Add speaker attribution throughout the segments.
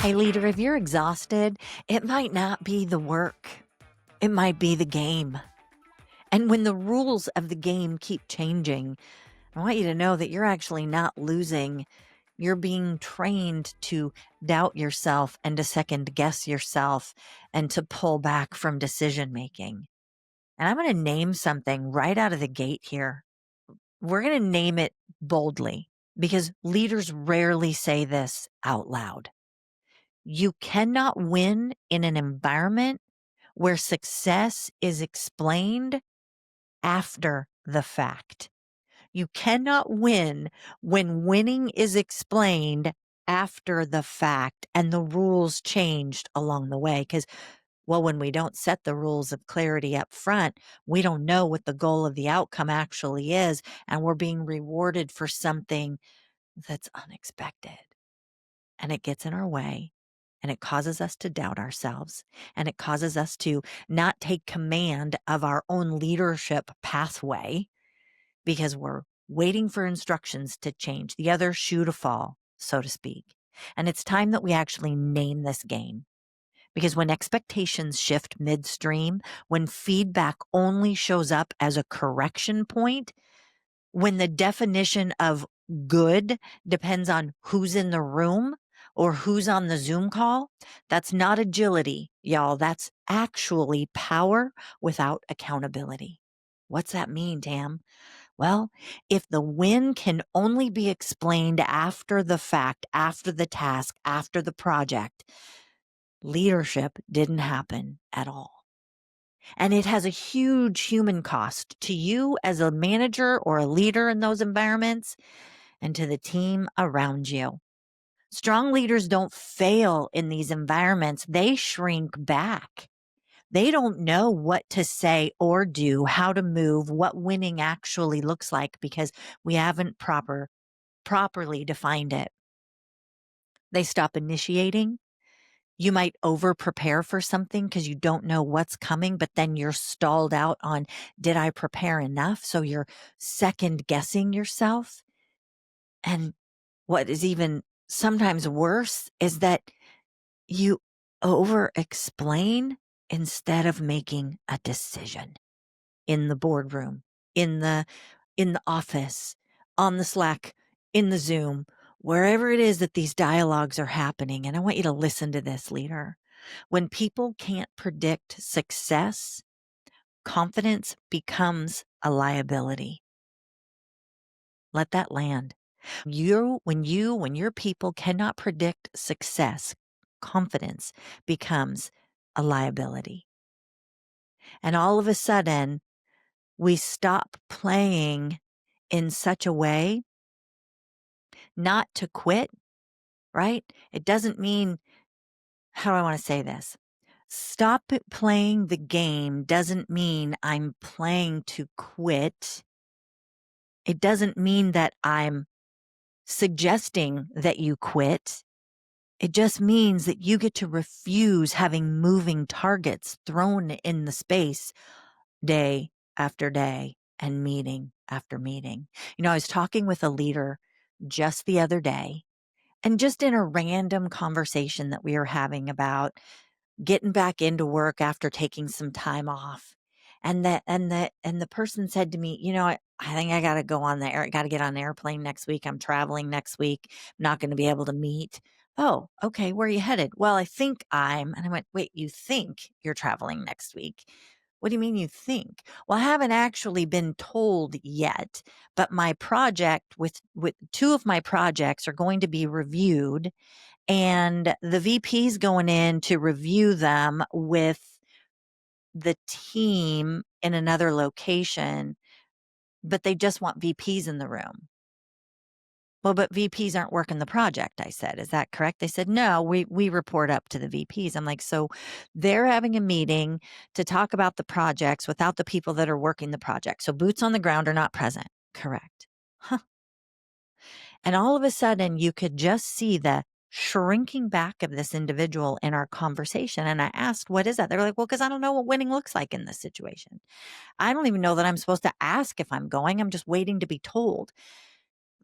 Speaker 1: Hey, leader, if you're exhausted, it might not be the work, it might be the game. And when the rules of the game keep changing, I want you to know that you're actually not losing. You're being trained to doubt yourself and to second guess yourself and to pull back from decision making. And I'm going to name something right out of the gate here. We're going to name it boldly because leaders rarely say this out loud. You cannot win in an environment where success is explained after the fact. You cannot win when winning is explained after the fact and the rules changed along the way. Because, well, when we don't set the rules of clarity up front, we don't know what the goal of the outcome actually is. And we're being rewarded for something that's unexpected. And it gets in our way. And it causes us to doubt ourselves. And it causes us to not take command of our own leadership pathway because we're waiting for instructions to change, the other shoe to fall, so to speak. And it's time that we actually name this game. Because when expectations shift midstream, when feedback only shows up as a correction point, when the definition of good depends on who's in the room or who's on the Zoom call, that's not agility, y'all. That's actually power without accountability. What's that mean, Tam? Well, if the win can only be explained after the fact, after the task, after the project, leadership didn't happen at all. And it has a huge human cost to you as a manager or a leader in those environments and to the team around you. Strong leaders don't fail in these environments. They shrink back. They don't know what to say or do, how to move, what winning actually looks like because we haven't properly defined it. They stop initiating. You might over prepare for something because you don't know what's coming, but then you're stalled out on, did I prepare enough? So you're second guessing yourself. And what is even sometimes worse is that you over explain instead of making a decision in the boardroom, in the office, on the Slack, in the Zoom, wherever it is that these dialogues are happening. And I want you to listen to this, leader. When people can't predict success, confidence becomes a liability. Let that land. When your people cannot predict success, confidence becomes a liability. And all of a sudden, we stop playing in such a way not to quit, right? It doesn't mean, how do I want to say this? Stop playing the game doesn't mean I'm playing to quit. It doesn't mean that I'm suggesting that you quit. It just means that you get to refuse having moving targets thrown in the space day after day and meeting after meeting. I was talking with a leader just the other day, and just in a random conversation that we were having about getting back into work after taking some time off. And the person said to me, I think I got to go on the air. I got to get on the airplane next week. I'm traveling next week. I'm not going to be able to meet. Oh, okay. Where are you headed? Well, and I went, wait, you think you're traveling next week? What do you mean you think? Well, I haven't actually been told yet, but my project with two of my projects are going to be reviewed, and the VP's going in to review them with the team in another location, but they just want VPs in the room. Well, but VPs aren't working the project, I said. Is that correct? They said, no, we report up to the VPs. I'm like, so they're having a meeting to talk about the projects without the people that are working the project. So boots on the ground are not present. Correct. Huh. And all of a sudden you could just see the shrinking back of this individual in our conversation. And I asked, what is that? They were like, well, because I don't know what winning looks like in this situation. I don't even know that I'm supposed to ask if I'm going. I'm just waiting to be told.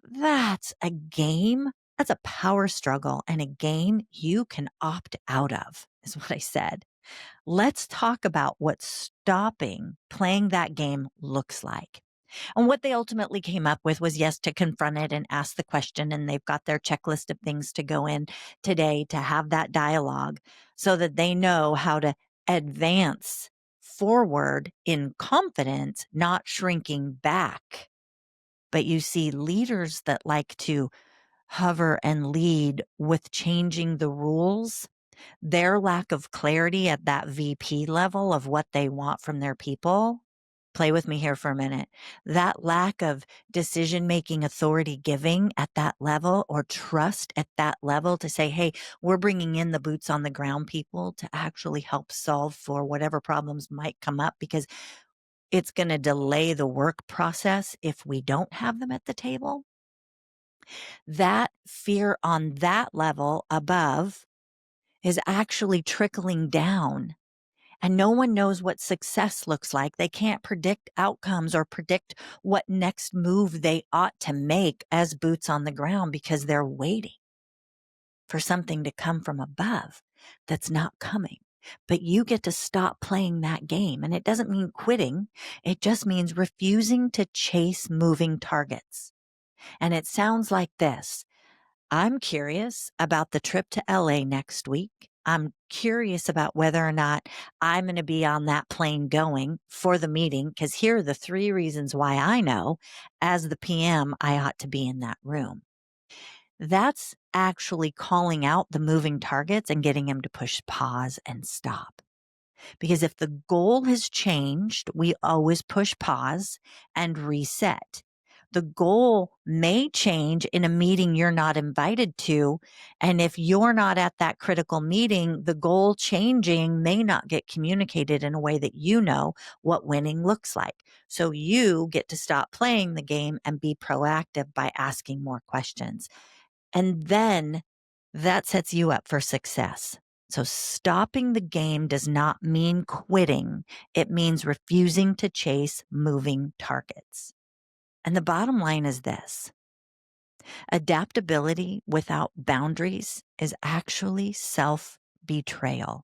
Speaker 1: That's a game. That's a power struggle and a game you can opt out of, is what I said. Let's talk about what stopping playing that game looks like. And what they ultimately came up with was, yes, to confront it and ask the question. And they've got their checklist of things to go in today to have that dialogue so that they know how to advance forward in confidence, not shrinking back. But you see leaders that like to hover and lead with changing the rules, their lack of clarity at that VP level of what they want from their people. Play with me here for a minute. That lack of decision making, authority giving at that level, or trust at that level to say, hey, we're bringing in the boots on the ground people to actually help solve for whatever problems might come up, because it's going to delay the work process if we don't have them at the table. That fear on that level above is actually trickling down, and no one knows what success looks like. They can't predict outcomes or predict what next move they ought to make as boots on the ground, because they're waiting for something to come from above that's not coming. But you get to stop playing that game. And it doesn't mean quitting. It just means refusing to chase moving targets. And it sounds like this. I'm curious about the trip to LA next week. I'm curious about whether or not I'm going to be on that plane going for the meeting, because here are the 3 reasons why I know as the PM I ought to be in that room. That's actually calling out the moving targets and getting them to push pause and stop. Because if the goal has changed, we always push pause and reset. The goal may change in a meeting you're not invited to. And if you're not at that critical meeting, the goal changing may not get communicated in a way that you know what winning looks like. So you get to stop playing the game and be proactive by asking more questions. And then that sets you up for success. So stopping the game does not mean quitting. It means refusing to chase moving targets. And the bottom line is this: adaptability without boundaries is actually self-betrayal.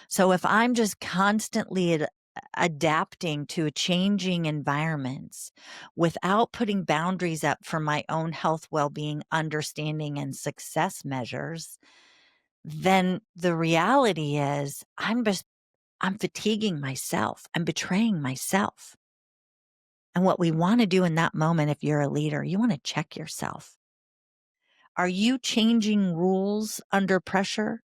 Speaker 1: So if I'm just constantly adapting to changing environments without putting boundaries up for my own health, well-being, understanding, and success measures, then the reality is I'm fatiguing myself. I'm betraying myself. And what we want to do in that moment, if you're a leader, you want to check yourself. Are you changing rules under pressure?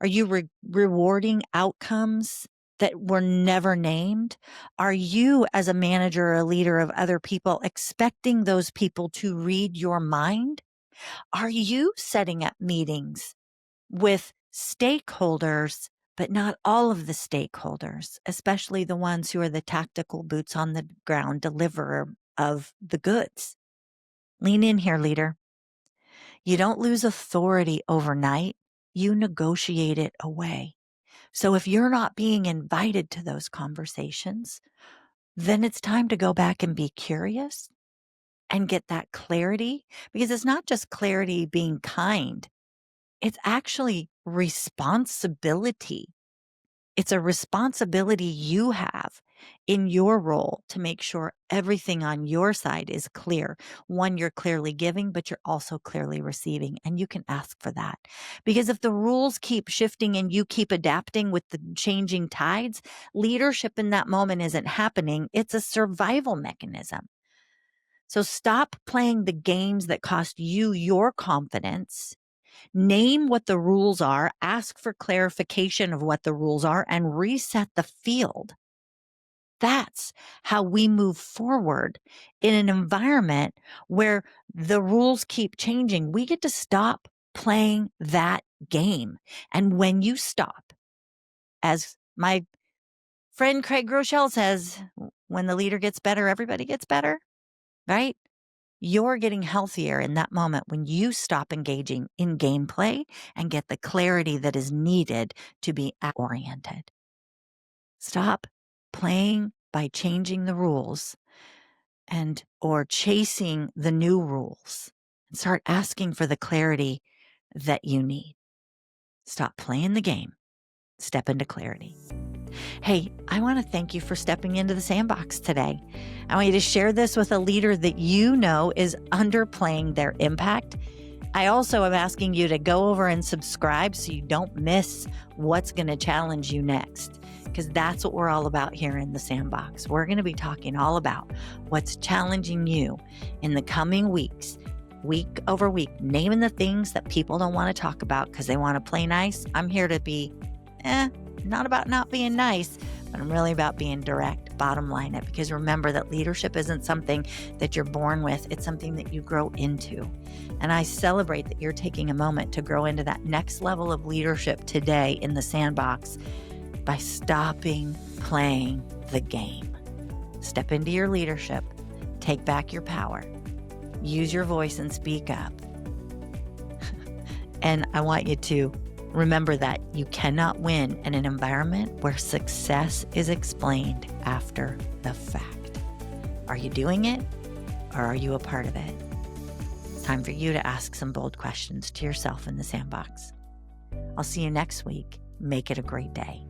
Speaker 1: Are you rewarding outcomes that were never named? Are you, as a manager or a leader of other people, expecting those people to read your mind? Are you setting up meetings with stakeholders, but not all of the stakeholders, especially the ones who are the tactical boots on the ground deliverer of the goods? Lean in here, leader. You don't lose authority overnight. You negotiate it away. So if you're not being invited to those conversations, then it's time to go back and be curious and get that clarity, because it's not just clarity being kind. It's actually responsibility. It's a responsibility you have in your role to make sure everything on your side is clear. One, you're clearly giving, but you're also clearly receiving. And you can ask for that. Because if the rules keep shifting and you keep adapting with the changing tides, leadership in that moment isn't happening. It's a survival mechanism. So stop playing the games that cost you your confidence. Name what the rules are, ask for clarification of what the rules are, and reset the field. That's how we move forward in an environment where the rules keep changing. We get to stop playing that game. And when you stop, as my friend Craig Groeschel says, when the leader gets better, everybody gets better, right? You're getting healthier in that moment when you stop engaging in gameplay and get the clarity that is needed to be oriented. Stop playing by changing the rules or chasing the new rules. Start asking for the clarity that you need. Stop playing the game. Step into clarity. Hey, I want to thank you for stepping into the sandbox today. I want you to share this with a leader that you know is underplaying their impact. I also am asking you to go over and subscribe so you don't miss what's going to challenge you next, because that's what we're all about here in the sandbox. We're going to be talking all about what's challenging you in the coming weeks, week over week, naming the things that people don't want to talk about because they want to play nice. I'm here to be, not about not being nice, but I'm really about being direct, bottom line it. Because remember that leadership isn't something that you're born with. It's something that you grow into. And I celebrate that you're taking a moment to grow into that next level of leadership today in the sandbox by stopping playing the game. Step into your leadership, take back your power, use your voice and speak up. And I want you to remember that you cannot win in an environment where success is explained after the fact. Are you doing it, or are you a part of it? It's time for you to ask some bold questions to yourself in the sandbox. I'll see you next week. Make it a great day.